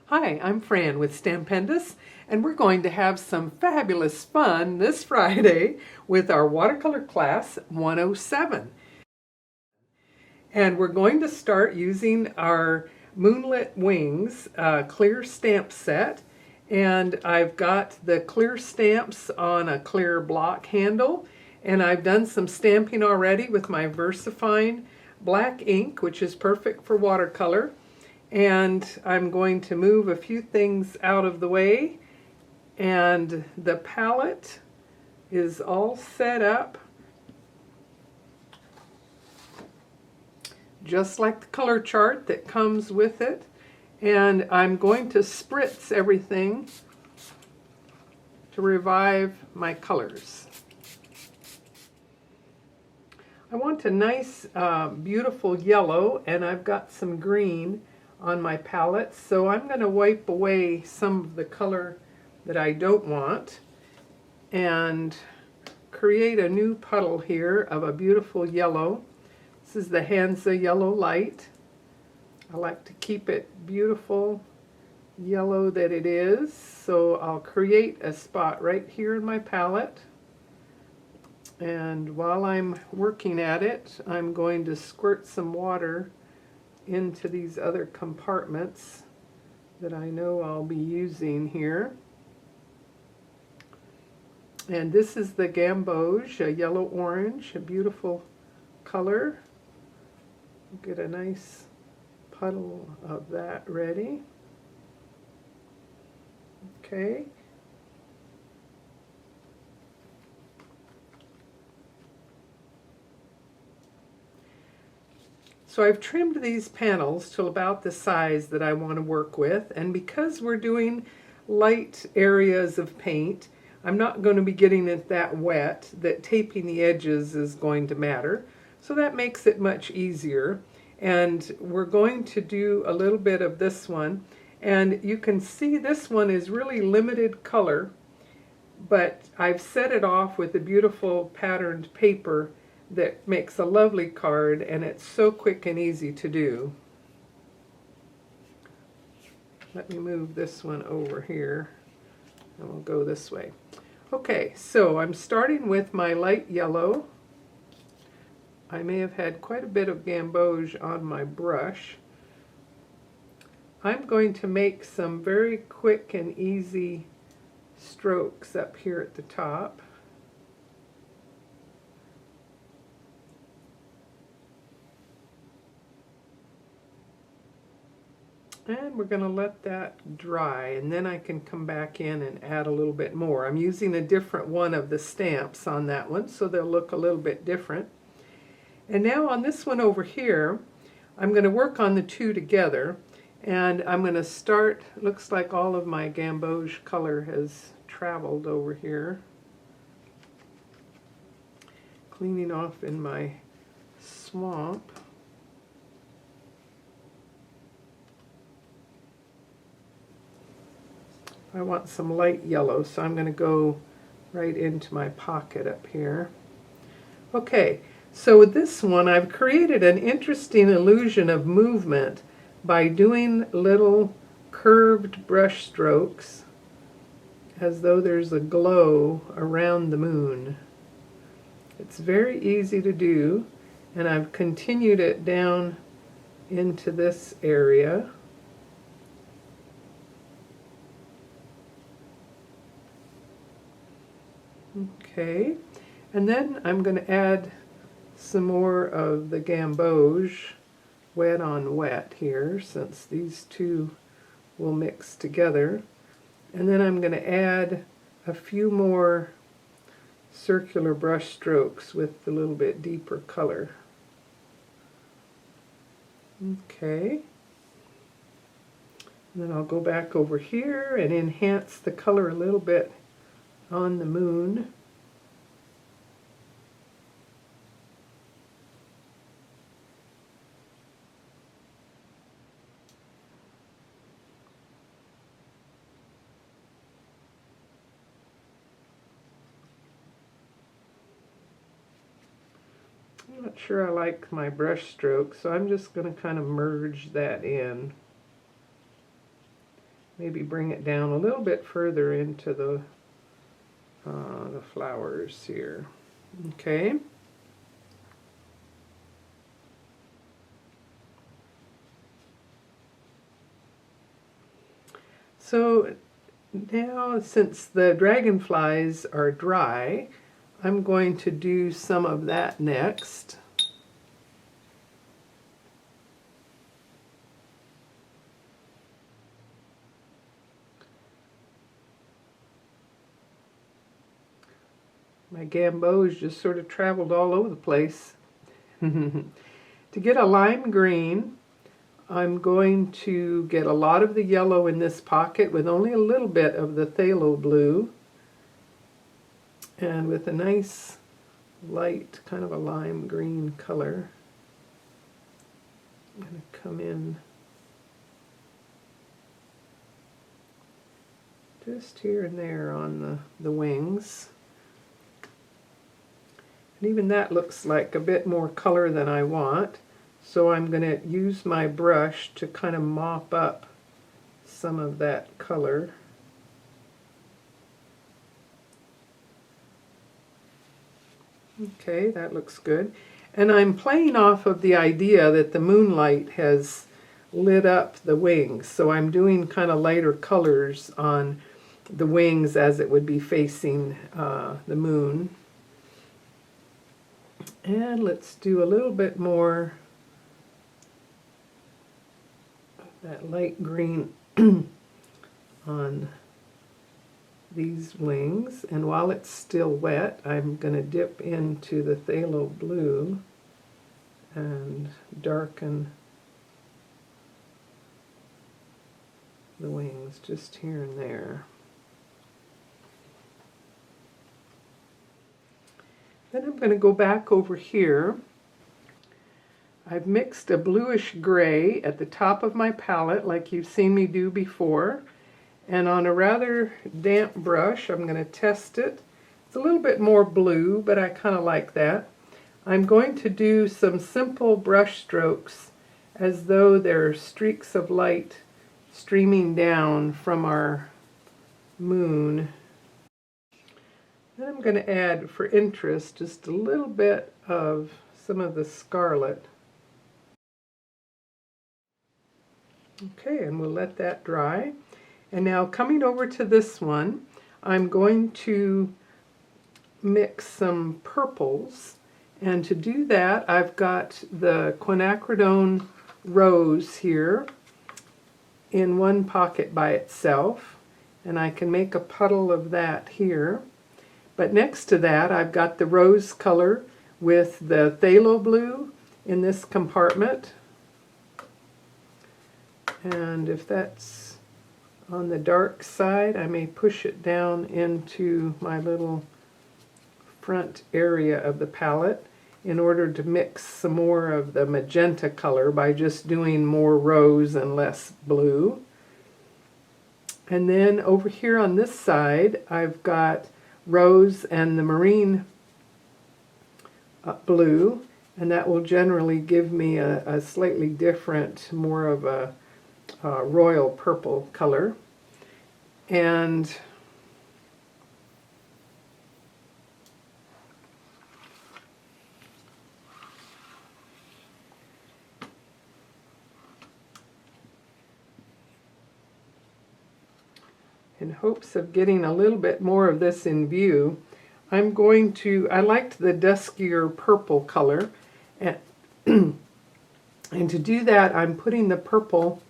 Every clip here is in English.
Hi, I'm Fran with Stampendous, and we're going to have some fabulous fun this Friday with our watercolor class 107. And we're going to start using our Moonlit Wings clear stamp set. And I've got the clear stamps on a clear block handle, and I've done some stamping already with my VersaFine black ink, which is perfect for watercolor. And I'm going to move a few things out of the way, and the palette is all set up just like the color chart that comes with it, and I'm going to spritz everything to revive my colors. I want a nice beautiful yellow, and I've got some green on my palette, so I'm going to wipe away some of the color that I don't want and create a new puddle here of a beautiful yellow. This is the Hansa Yellow Light. I like to keep it beautiful yellow that it is, so I'll create a spot right here in my palette. And while I'm working at it, I'm going to squirt some water into these other compartments that I know I'll be using here. And this is the gamboge, a yellow-orange, a beautiful color. Get a nice puddle of that ready. Okay. So I've trimmed these panels to about the size that I want to work with, and because we're doing light areas of paint, I'm not going to be getting it that wet that taping the edges is going to matter. So that makes it much easier. And we're going to do a little bit of this one. And you can see this one is really limited color, but I've set it off with a beautiful patterned paper that makes a lovely card, and it's so quick and easy to do. Let me move this one over here, and we'll go this way. Okay, so I'm starting with my light yellow. I may have had quite a bit of gamboge on my brush. I'm going to make some very quick and easy strokes up here at the top. And we're going to let that dry, and then I can come back in and add a little bit more. I'm using a different one of the stamps on that one, so they'll look a little bit different. And now on this one over here, I'm going to work on the two together, and I'm going to start, looks like all of my gamboge color has traveled over here. Cleaning off in my swamp. I want some light yellow, so I'm going to go right into my pocket up here. Okay, so with this one, I've created an interesting illusion of movement by doing little curved brush strokes as though there's a glow around the moon. It's very easy to do, and I've continued it down into this area. Okay, and then I'm going to add some more of the gamboge wet on wet here, since these two will mix together. And then I'm going to add a few more circular brush strokes with a little bit deeper color. Okay. And then I'll go back over here and enhance the color a little bit on the moon. I'm not sure I like my brush stroke, so I'm just going to kind of merge that in. maybe bring it down a little bit further into the flowers here. Okay. So now, since the dragonflies are dry, I'm going to do some of that next. My gambos just sort of traveled all over the place. To get a lime green, I'm going to get a lot of the yellow in this pocket with only a little bit of the phthalo blue, and with a nice light kind of a lime green color. I'm going to come in just here and there on the wings. And even that looks like a bit more color than I want. So I'm going to use my brush to kind of mop up some of that color. Okay, that looks good. And I'm playing off of the idea that the moonlight has lit up the wings. So I'm doing kind of lighter colors on the wings as it would be facing the moon. And let's do a little bit more of that light green on these wings. And while it's still wet, I'm going to dip into the phthalo blue and darken the wings just here and there. Then I'm going to go back over here. I've mixed a bluish gray at the top of my palette like you've seen me do before. And on a rather damp brush, I'm going to test it. It's a little bit more blue, but I kind of like that. I'm going to do some simple brush strokes as though there are streaks of light streaming down from our moon. Then I'm going to add, for interest, just a little bit of some of the scarlet. Okay, and we'll let that dry. And now coming over to this one, I'm going to mix some purples. And to do that, I've got the quinacridone rose here in one pocket by itself. And I can make a puddle of that here. But next to that, I've got the rose color with the phthalo blue in this compartment. And if that's on the dark side, I may push it down into my little front area of the palette in order to mix some more of the magenta color by just doing more rose and less blue. And then over here on this side, I've got rose and the marine blue, and that will generally give me a slightly different, more of a royal purple color. And in hopes of getting a little bit more of this in view, I'm going to, I liked the duskier purple color, and, and to do that I'm putting the purple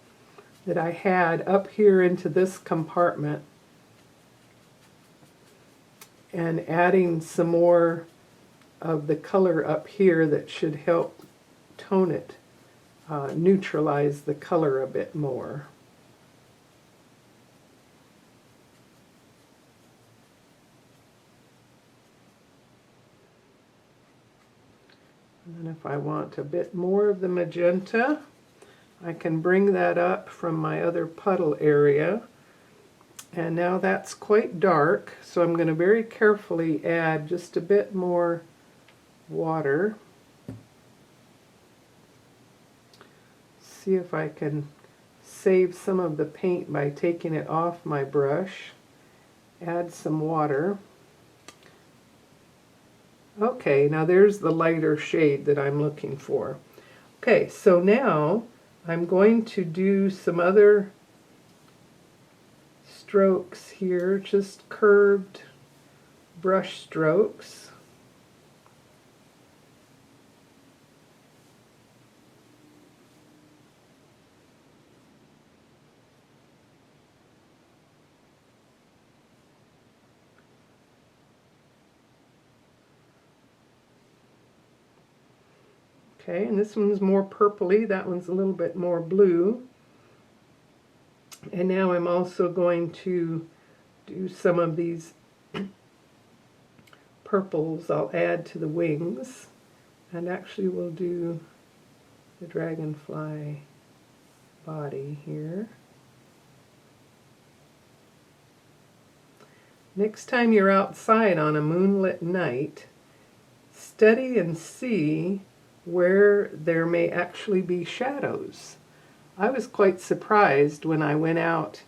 that I had up here into this compartment and adding some more of the color up here that should help tone it, neutralize the color a bit more. And then if I want a bit more of the magenta, I can bring that up from my other puddle area. And now that's quite dark, so I'm going to very carefully add just a bit more water. See if I can save some of the paint by taking it off my brush. Add some water. Okay, now there's the lighter shade that I'm looking for. Okay, so now I'm going to do some other strokes here, just curved brush strokes. Okay, and this one's more purpley, that one's a little bit more blue. And now I'm also going to do some of these purples I'll add to the wings. And actually we'll do the dragonfly body here. Next time you're outside on a moonlit night, study and see where there may actually be shadows. I was quite surprised when I went out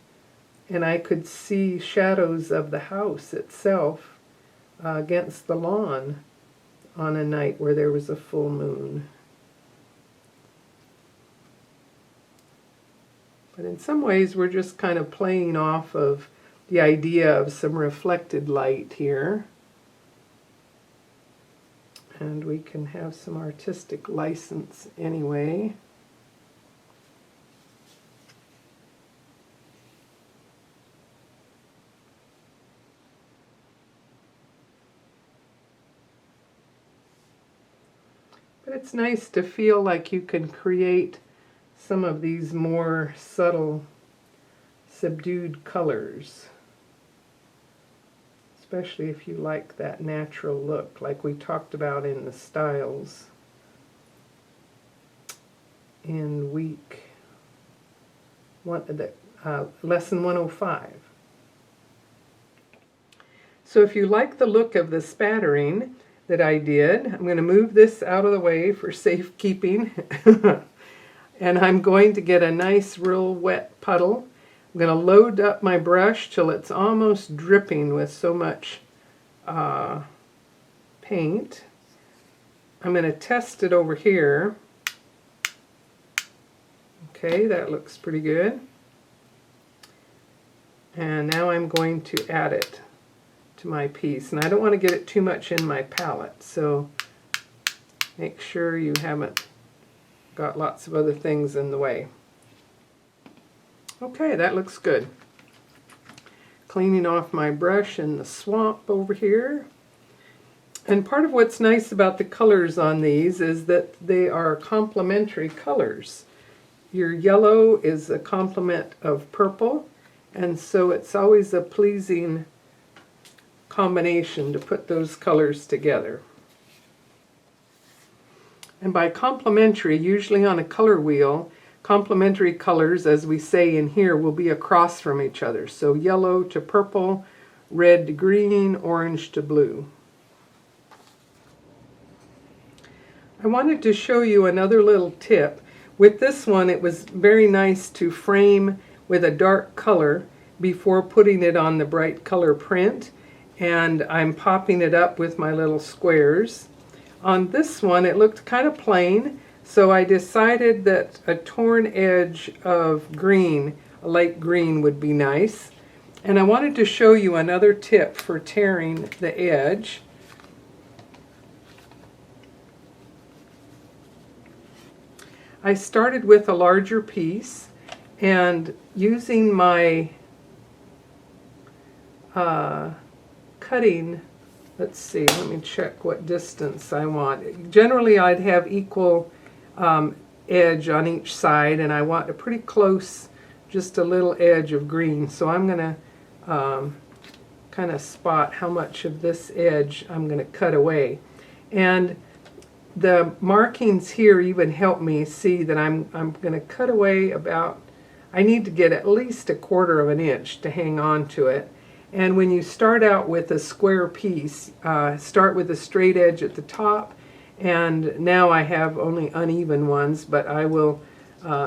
and I could see shadows of the house itself against the lawn on a night where there was a full moon. But in some ways we're just kind of playing off of the idea of some reflected light here. And we can have some artistic license anyway. But it's nice to feel like you can create some of these more subtle, subdued colors. Especially if you like that natural look, like we talked about in the styles in lesson 105. So if you like the look of the spattering that I did, I'm going to move this out of the way for safekeeping. And I'm going to get a nice real wet puddle. I'm going to load up my brush till it's almost dripping with so much paint. I'm going to test it over here. Okay, that looks pretty good. And now I'm going to add it to my piece. And I don't want to get it too much in my palette, so make sure you haven't got lots of other things in the way. Okay, that looks good. Cleaning off my brush in the swamp over here. And part of what's nice about the colors on these is that they are complementary colors. Your yellow is a complement of purple, and so it's always a pleasing combination to put those colors together. And by complementary, usually on a color wheel, complementary colors, as we say in here, will be across from each other. So yellow to purple, red to green, orange to blue. I wanted to show you another little tip. With this one, it was very nice to frame with a dark color before putting it on the bright color print. And I'm popping it up with my little squares. On this one, it looked kind of plain, so I decided that a torn edge of green, a light green, would be nice. And I wanted to show you another tip for tearing the edge. I started with a larger piece, and using my cutting, let's see, let me check what distance I want. Generally I'd have equal edge on each side, and I want a pretty close, just a little edge of green. So I'm going to kind of spot how much of this edge I'm going to cut away. And the markings here even help me see that I'm going to cut away about, I need to get at least 1/4 of an inch to hang on to it. And when you start out with a square piece, start with a straight edge at the top, and now I have only uneven ones, but I will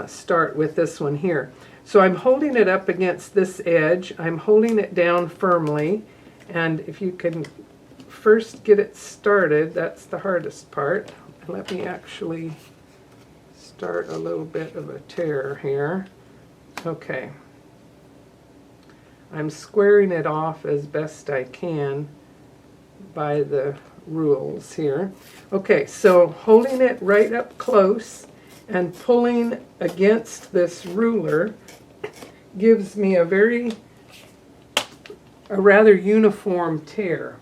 start with this one here. So I'm holding it up against this edge. I'm holding it down firmly, and if you can first get it started, that's the hardest part. Let me actually start a little bit of a tear here. Okay. I'm squaring it off as best I can by the rules here. Okay, so holding it right up close and pulling against this ruler gives me a rather uniform tear.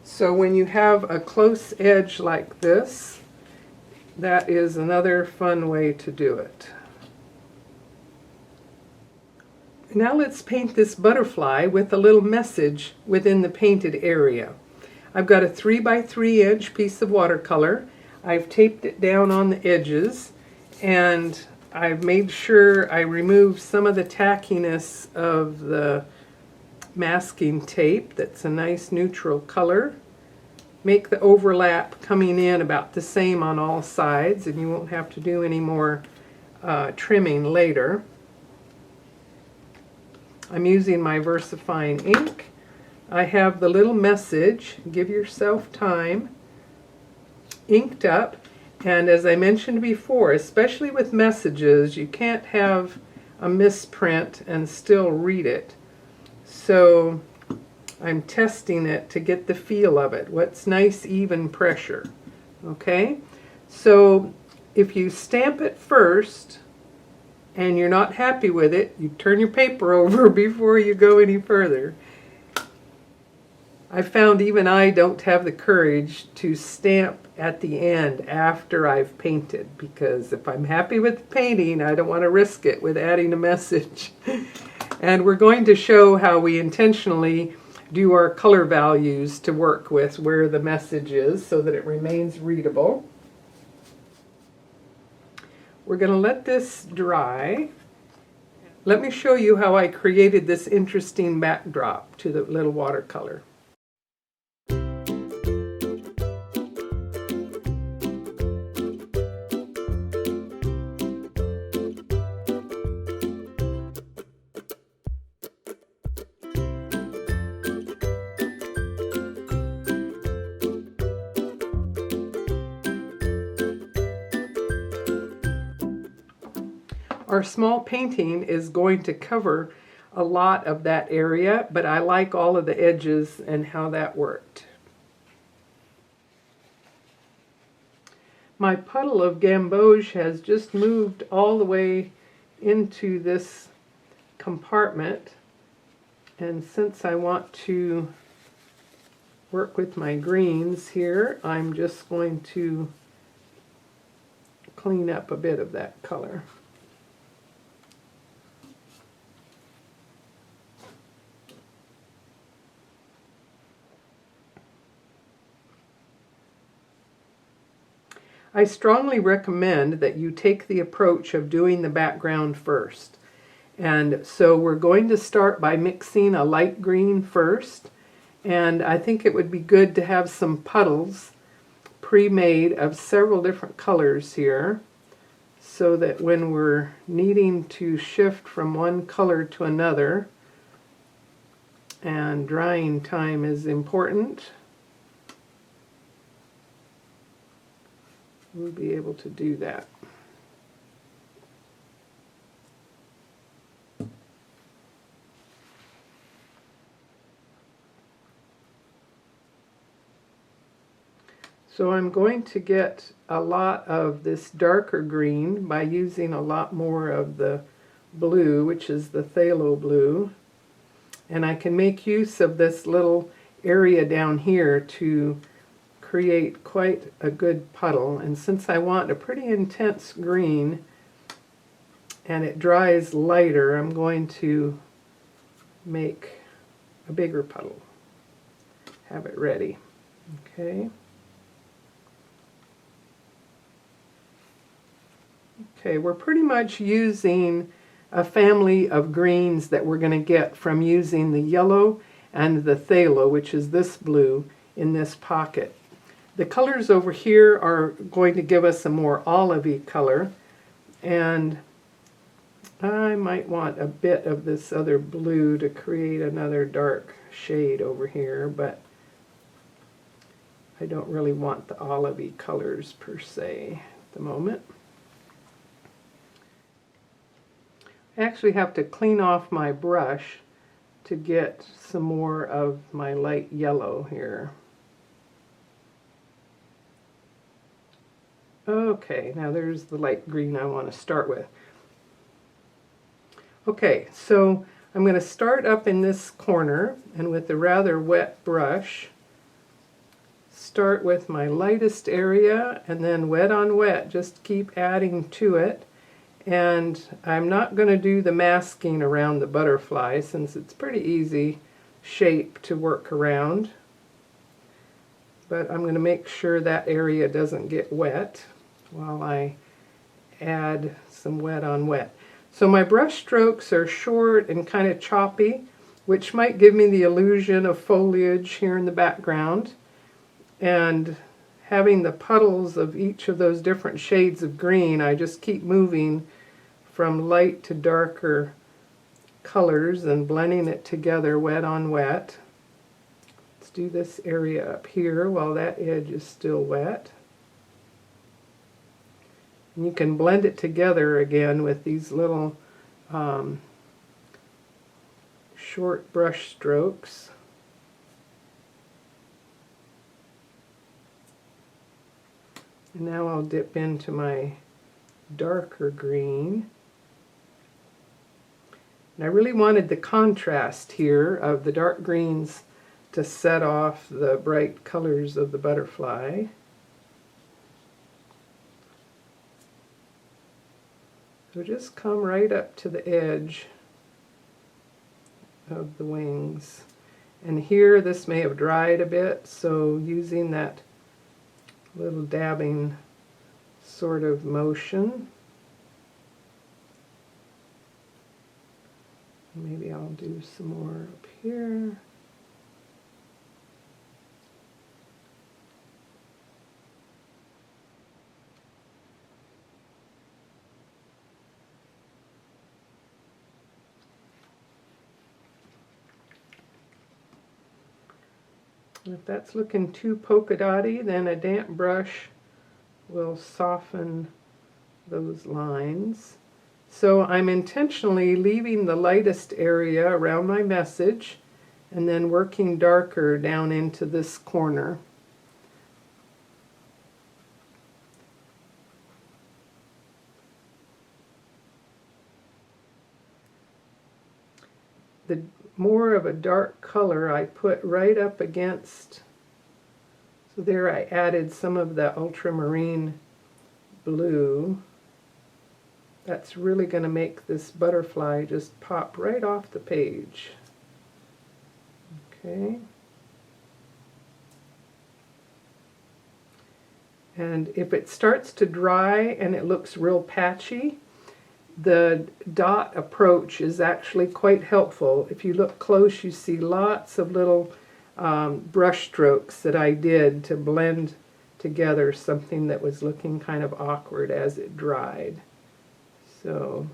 So when you have a close edge like this, that is another fun way to do it. Now let's paint this butterfly with a little message within the painted area. I've got a 3x3 inch piece of watercolor. I've taped it down on the edges, and I've made sure I remove some of the tackiness of the masking tape. That's a nice neutral color. Make the overlap coming in about the same on all sides, and you won't have to do any more trimming later. I'm using my VersaFine ink. I have the little message, give yourself time, inked up. And as I mentioned before, especially with messages, you can't have a misprint and still read it. So I'm testing it to get the feel of it. What's nice, even pressure. Okay? So if you stamp it first, and you're not happy with it, you turn your paper over before you go any further. I found even I don't have the courage to stamp at the end after I've painted, because if I'm happy with the painting, I don't want to risk it with adding a message. And we're going to show how we intentionally do our color values to work with where the message is so that it remains readable. We're going to let this dry. Let me show you how I created this interesting backdrop to the little watercolor. Our small painting is going to cover a lot of that area, but I like all of the edges and how that worked. My puddle of gamboge has just moved all the way into this compartment, and since I want to work with my greens here, I'm just going to clean up a bit of that color. I strongly recommend that you take the approach of doing the background first. And so we're going to start by mixing a light green first. And I think it would be good to have some puddles pre-made of several different colors here, so that when we're needing to shift from one color to another, and drying time is important, we'll be able to do that. So I'm going to get a lot of this darker green by using a lot more of the blue, which is the phthalo blue. And I can make use of this little area down here to create quite a good puddle. And since I want a pretty intense green and it dries lighter, I'm going to make a bigger puddle. Have it ready. Okay. Okay, we're pretty much using a family of greens that we're going to get from using the yellow and the phthalo, which is this blue, in this pocket. The colors over here are going to give us a more olivey color, and I might want a bit of this other blue to create another dark shade over here, but I don't really want the olivey colors per se at the moment. I actually have to clean off my brush to get some more of my light yellow here. Okay, now there's the light green I want to start with. Okay, so I'm going to start up in this corner, and with a rather wet brush, start with my lightest area, and then wet on wet, just keep adding to it. And I'm not going to do the masking around the butterfly since it's pretty easy shape to work around. But I'm going to make sure that area doesn't get wet while I add some wet on wet. So my brush strokes are short and kind of choppy, which might give me the illusion of foliage here in the background. And having the puddles of each of those different shades of green, I just keep moving from light to darker colors and blending it together wet on wet. Let's do this area up here while that edge is still wet. And you can blend it together again with these little short brush strokes. And now I'll dip into my darker green. And I really wanted the contrast here of the dark greens to set off the bright colors of the butterfly. So just come right up to the edge of the wings. And here this may have dried a bit, so using that little dabbing sort of motion. Maybe I'll do some more up here. If that's looking too polka dotty, then a damp brush will soften those lines. So I'm intentionally leaving the lightest area around my message and then working darker down into this corner. The more of a dark color I put right up against, so there I added some of the ultramarine blue. That's really going to make this butterfly just pop right off the page. Okay. And if it starts to dry and it looks real patchy, the dot approach is actually quite helpful. If you look close, you see lots of little brush strokes that I did to blend together something that was looking kind of awkward as it dried. So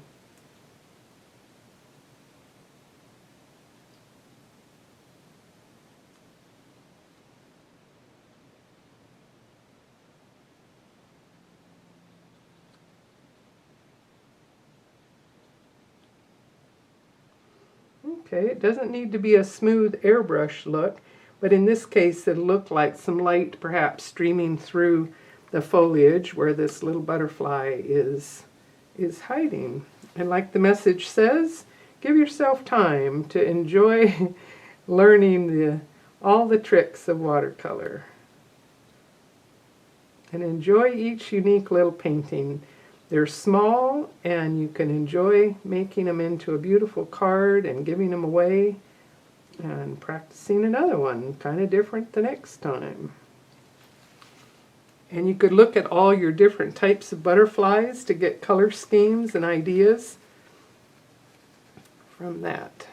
okay, it doesn't need to be a smooth airbrush look, but in this case it'll look like some light perhaps streaming through the foliage where this little butterfly is hiding. And like the message says, give yourself time to enjoy learning all the tricks of watercolor. And enjoy each unique little painting. They're small, and you can enjoy making them into a beautiful card and giving them away and practicing another one, kind of different the next time. And you could look at all your different types of butterflies to get color schemes and ideas from that.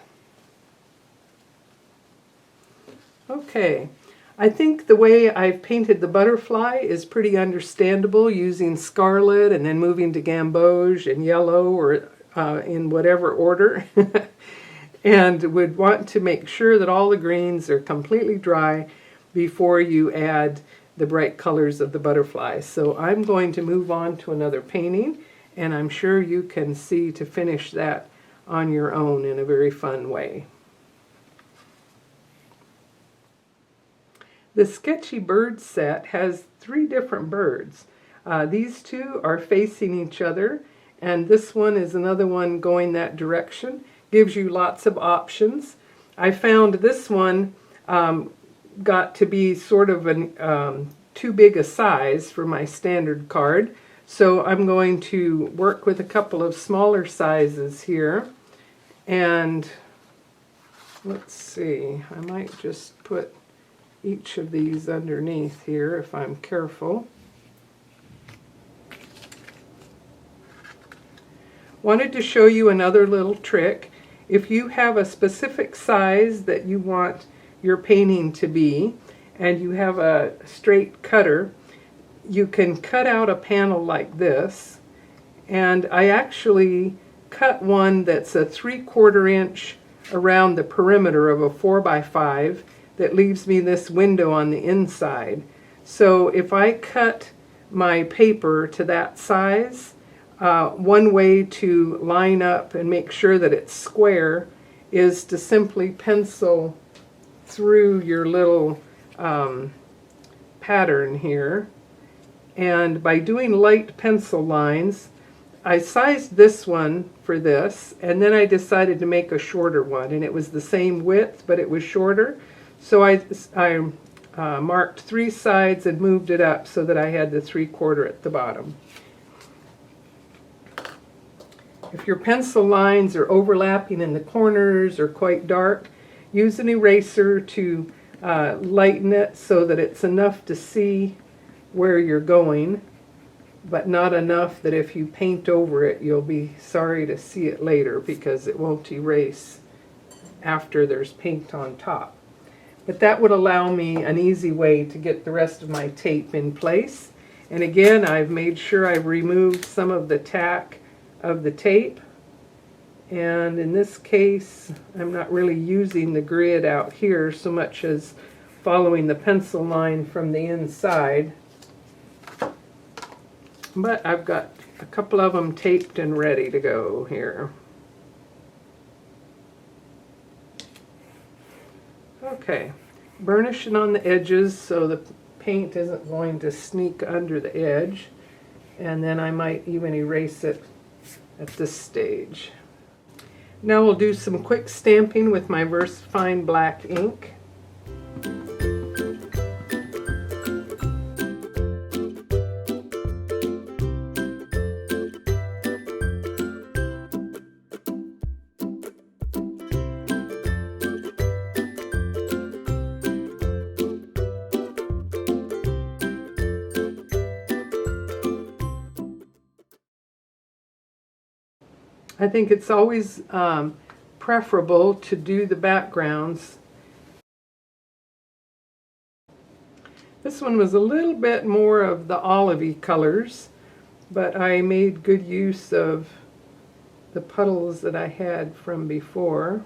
Okay. I think the way I've painted the butterfly is pretty understandable, using scarlet and then moving to gamboge and yellow or in whatever order. And would want to make sure that all the greens are completely dry before you add the bright colors of the butterflies. So I'm going to move on to another painting, and I'm sure you can see to finish that on your own in a very fun way. The Sketchy Bird Set has 3 different birds. These 2 are facing each other, and this one is another one going that direction. Gives you lots of options. I found this one got to be sort of too big a size for my standard card, so I'm going to work with a couple of smaller sizes here. And let's see, I might just put each of these underneath here if I'm careful. Wanted to show you another little trick. If you have a specific size that you want your painting to be, and you have a straight cutter, you can cut out a panel like this. And I actually cut one that's a 3/4 inch around the perimeter of a 4x5 that leaves me this window on the inside. So if I cut my paper to that size, one way to line up and make sure that it's square is to simply pencil through your little pattern here. And by doing light pencil lines, I sized this one for this, and then I decided to make a shorter one, and it was the same width, but it was shorter. So I marked 3 sides and moved it up so that I had the 3/4 at the bottom. If your pencil lines are overlapping in the corners or quite dark, use an eraser to lighten it so that it's enough to see where you're going, but not enough that if you paint over it, you'll be sorry to see it later because it won't erase after there's paint on top. But that would allow me an easy way to get the rest of my tape in place. And again, I've made sure I've removed some of the tack of the tape, and in this case I'm not really using the grid out here so much as following the pencil line from the inside, but I've got a couple of them taped and ready to go here. Okay, burnishing on the edges so the paint isn't going to sneak under the edge, and then I might even erase it at this stage. Now we'll do some quick stamping with my VersaFine black ink. I think it's always preferable to do the backgrounds. This one was a little bit more of the olivey colors, but I made good use of the puddles that I had from before.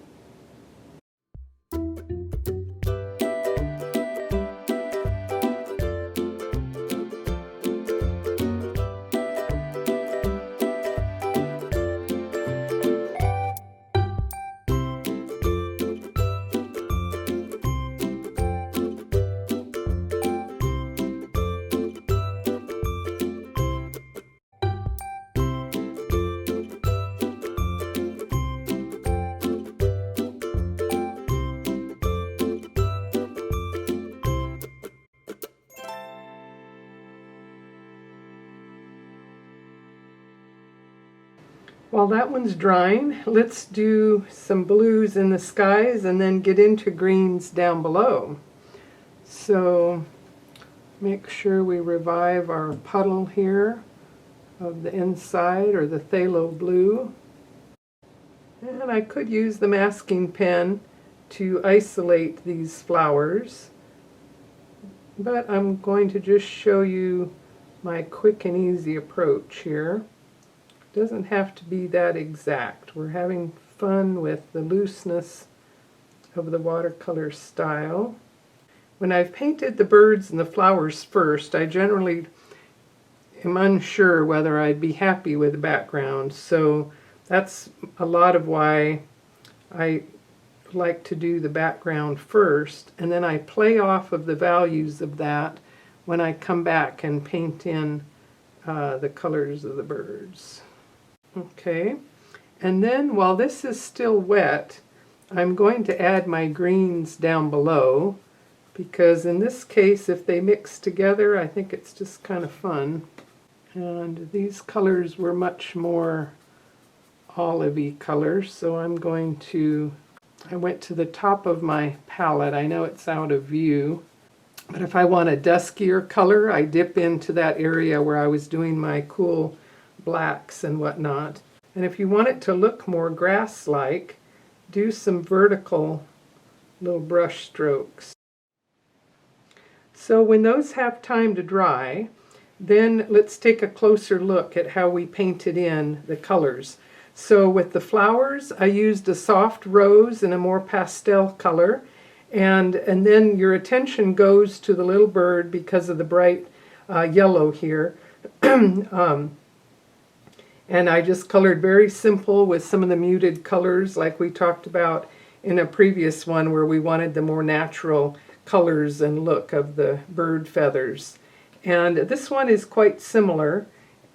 While that one's drying, let's do some blues in the skies and then get into greens down below. So make sure we revive our puddle here of the inside, or the phthalo blue. And I could use the masking pen to isolate these flowers, but I'm going to just show you my quick and easy approach here. Doesn't have to be that exact. We're having fun with the looseness of the watercolor style. When I've painted the birds and the flowers first, I generally am unsure whether I'd be happy with the background, so that's a lot of why I like to do the background first, and then I play off of the values of that when I come back and paint in the colors of the birds. Okay, and then while this is still wet, I'm going to add my greens down below, because in this case, if they mix together, I think it's just kind of fun. And these colors were much more olivey colors, so I went to the top of my palette. I know it's out of view, but if I want a duskier color, I dip into that area where I was doing my cool blacks and whatnot. And if you want it to look more grass-like, do some vertical little brush strokes. So when those have time to dry, then let's take a closer look at how we painted in the colors. So with the flowers, I used a soft rose and a more pastel color, and then your attention goes to the little bird because of the bright yellow here. And I just colored very simple with some of the muted colors like we talked about in a previous one where we wanted the more natural colors and look of the bird feathers. And this one is quite similar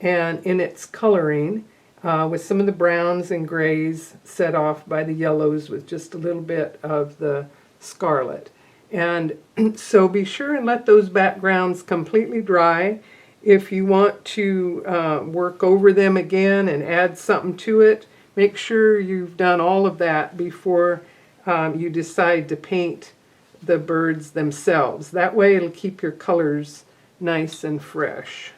and in its coloring, with some of the browns and grays set off by the yellows with just a little bit of the scarlet. And so be sure and let those backgrounds completely dry. If you want to work over them again and add something to it, make sure you've done all of that before you decide to paint the birds themselves. That way it'll keep your colors nice and fresh.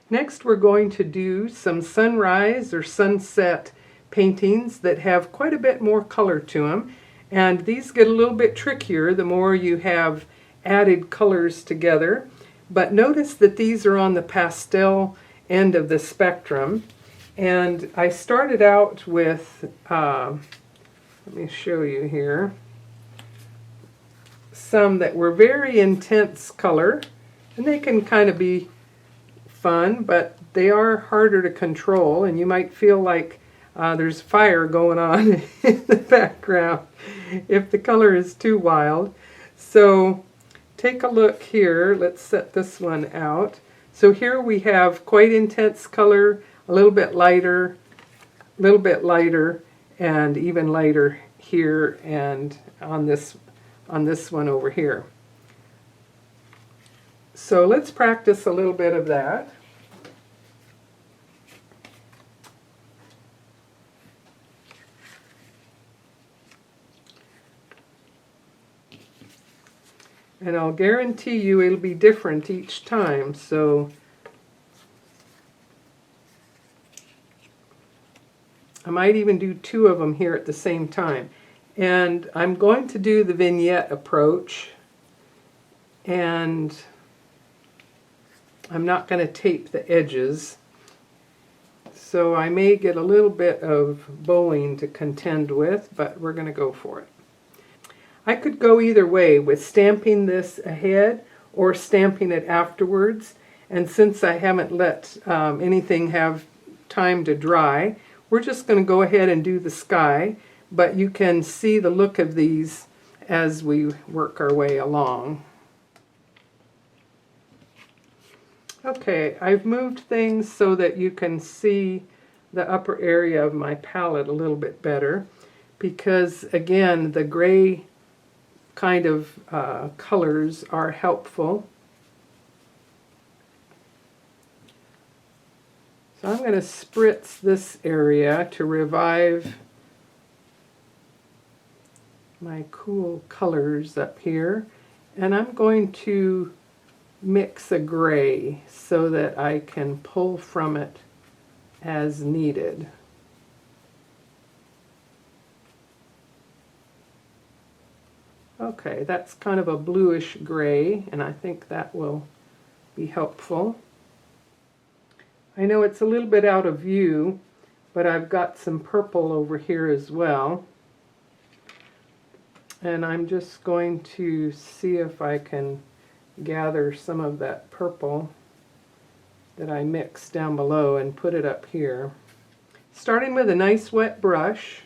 Next we're going to do some sunrise or sunset paintings that have quite a bit more color to them. And these get a little bit trickier the more you have added colors together. But notice that these are on the pastel end of the spectrum. And I started out with, let me show you here, some that were very intense color. And they can kind of be fun, but they are harder to control. And you might feel like there's fire going on in the background if the color is too wild. So take a look here. Let's set this one out. So here we have quite intense color, a little bit lighter, and even lighter here and on this one over here. So let's practice a little bit of that. And I'll guarantee you it'll be different each time, so I might even do two of them here at the same time. And I'm going to do the vignette approach, and I'm not going to tape the edges, so I may get a little bit of bowing to contend with, but we're going to go for it. I could go either way with stamping this ahead or stamping it afterwards, and since I haven't let anything have time to dry, we're just going to go ahead and do the sky, but you can see the look of these as we work our way along. Okay, I've moved things so that you can see the upper area of my palette a little bit better, because again, the gray kind of colors are helpful. So I'm going to spritz this area to revive my cool colors up here, and I'm going to mix a gray so that I can pull from it as needed. Okay, that's kind of a bluish gray, and I think that will be helpful. I know it's a little bit out of view, but I've got some purple over here as well. And I'm just going to see if I can gather some of that purple that I mixed down below and put it up here. Starting with a nice wet brush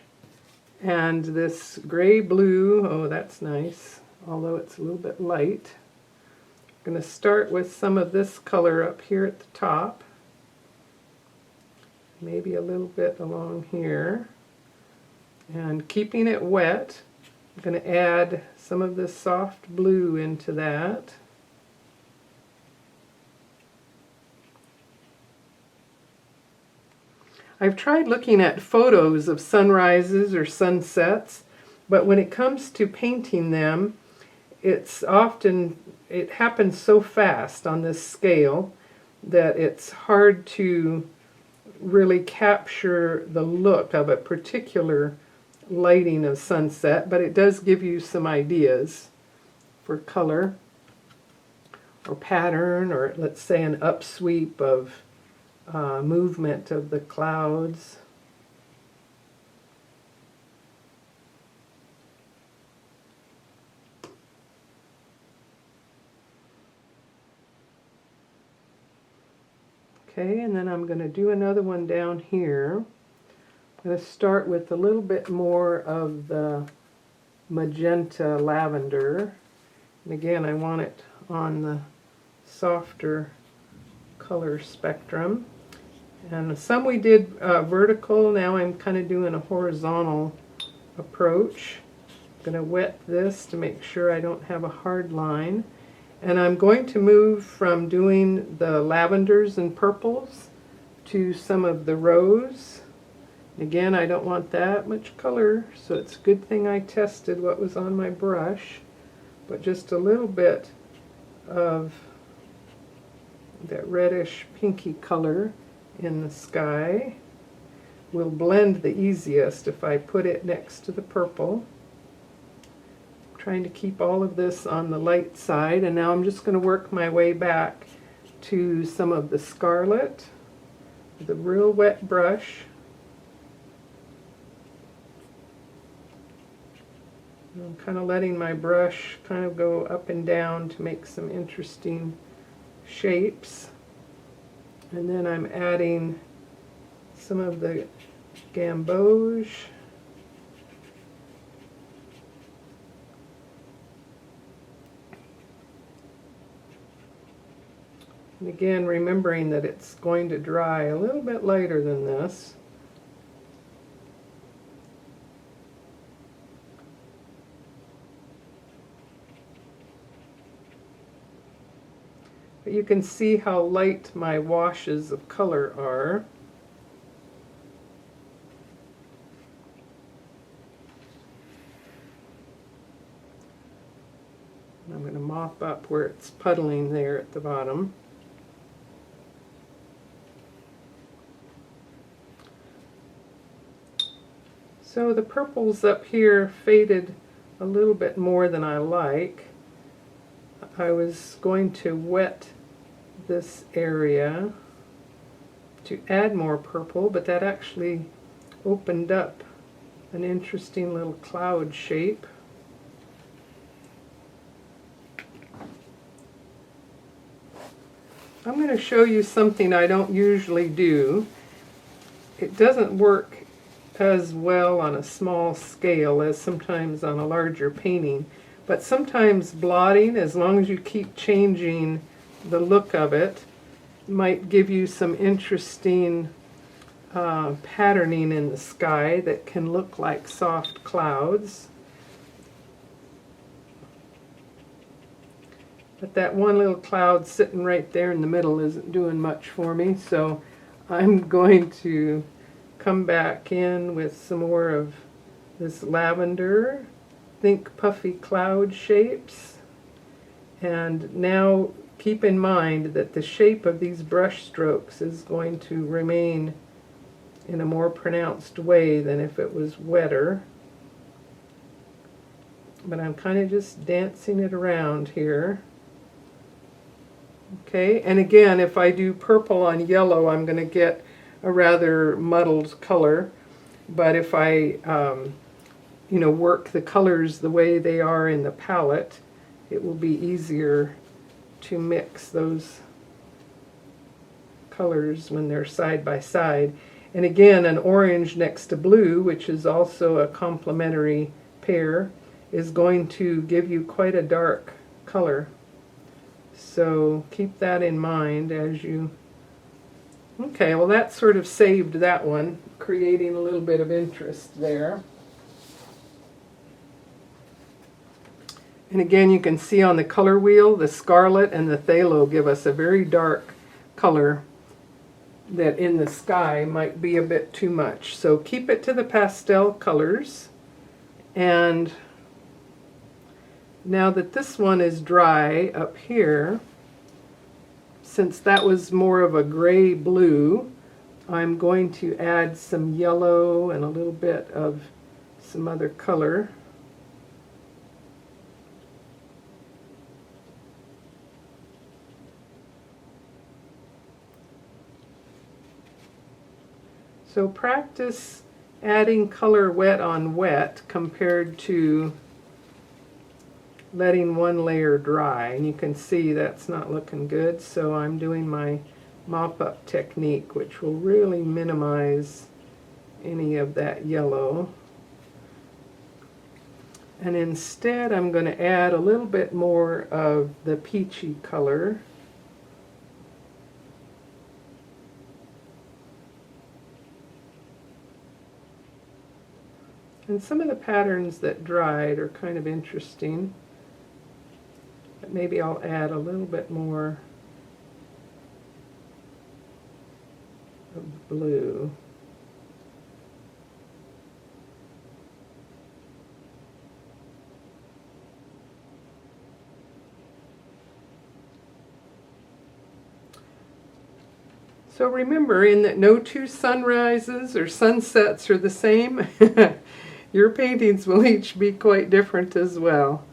and this gray blue, oh that's nice, although it's a little bit light. I'm going to start with some of this color up here at the top, maybe a little bit along here, and keeping it wet, I'm going to add some of this soft blue into that. I've tried looking at photos of sunrises or sunsets, but when it comes to painting them, it happens so fast on this scale that it's hard to really capture the look of a particular lighting of sunset, but it does give you some ideas for color or pattern, or let's say an upsweep of movement of the clouds. Okay, and then I'm going to do another one down here. I'm going to start with a little bit more of the magenta lavender. And again, I want it on the softer color spectrum. And some we did vertical, now I'm kind of doing a horizontal approach. I'm going to wet this to make sure I don't have a hard line. And I'm going to move from doing the lavenders and purples to some of the rose. Again, I don't want that much color, so it's a good thing I tested what was on my brush. But just a little bit of that reddish pinky color in the sky will blend the easiest if I put it next to the purple. I'm trying to keep all of this on the light side, and now I'm just going to work my way back to some of the scarlet with a real wet brush. And I'm kind of letting my brush kind of go up and down to make some interesting shapes. And then I'm adding some of the gamboge. And again, remembering that it's going to dry a little bit lighter than this. But you can see how light my washes of color are. And I'm going to mop up where it's puddling there at the bottom. So the purples up here faded a little bit more than I like. I was going to wet this area to add more purple, but that actually opened up an interesting little cloud shape. I'm going to show you something I don't usually do. It doesn't work as well on a small scale as sometimes on a larger painting, but sometimes blotting, as long as you keep changing the look of it, might give you some interesting patterning in the sky that can look like soft clouds. But that one little cloud sitting right there in the middle isn't doing much for me, so I'm going to come back in with some more of this lavender. Think puffy cloud shapes. And now keep in mind that the shape of these brush strokes is going to remain in a more pronounced way than if it was wetter. But I'm kind of just dancing it around here. Okay, and again, if I do purple on yellow, I'm going to get a rather muddled color. But if I, work the colors the way they are in the palette, it will be easier to mix those colors when they're side by side. And again, an orange next to blue, which is also a complementary pair, is going to give you quite a dark color. So keep that in mind as you... Okay, well that sort of saved that one, creating a little bit of interest there. And again, you can see on the color wheel, the scarlet and the phthalo give us a very dark color that in the sky might be a bit too much. So keep it to the pastel colors. And now that this one is dry up here, since that was more of a gray blue, I'm going to add some yellow and a little bit of some other color. So practice adding color wet on wet compared to letting one layer dry. And you can see that's not looking good, so I'm doing my mop-up technique, which will really minimize any of that yellow. And instead I'm going to add a little bit more of the peachy color. And some of the patterns that dried are kind of interesting. But maybe I'll add a little bit more of blue. So remember, in that no two sunrises or sunsets are the same. Your paintings will each be quite different as well.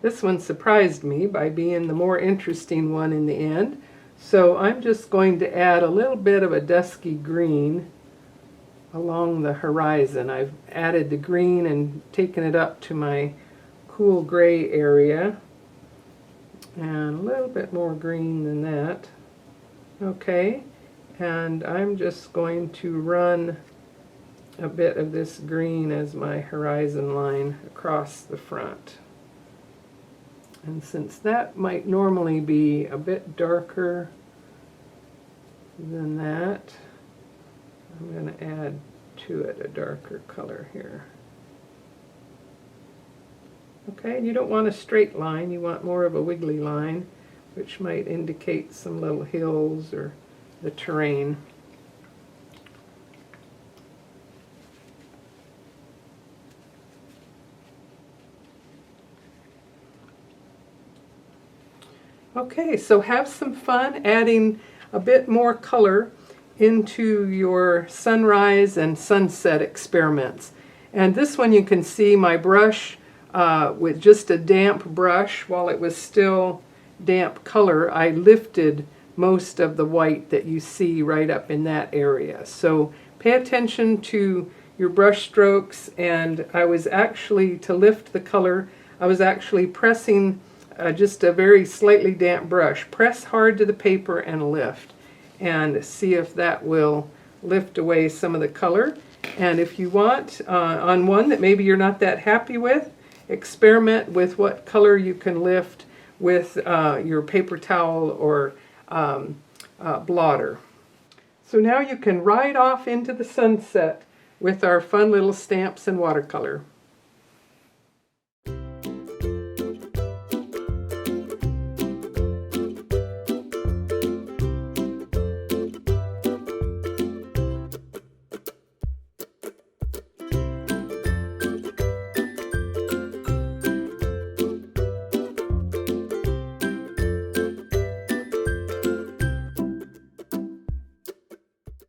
This one surprised me by being the more interesting one in the end. So I'm just going to add a little bit of a dusky green along the horizon. I've added the green and taken it up to my cool gray area, and a little bit more green than that. Okay, and I'm just going to run a bit of this green as my horizon line across the front. And since that might normally be a bit darker than that, I'm going to add to it a darker color here. Okay, and you don't want a straight line, you want more of a wiggly line, which might indicate some little hills or the terrain. Okay, so have some fun adding a bit more color into your sunrise and sunset experiments. And this one you can see my brush with just a damp brush, while it was still damp color, I lifted most of the white that you see right up in that area. So pay attention to your brush strokes, and I was actually, to lift the color, I was actually pressing just a very slightly damp brush. Press hard to the paper and lift, and see if that will lift away some of the color. And if you want, on one that maybe you're not that happy with, experiment with what color you can lift with your paper towel or blotter. So now you can ride off into the sunset with our fun little stamps and watercolor.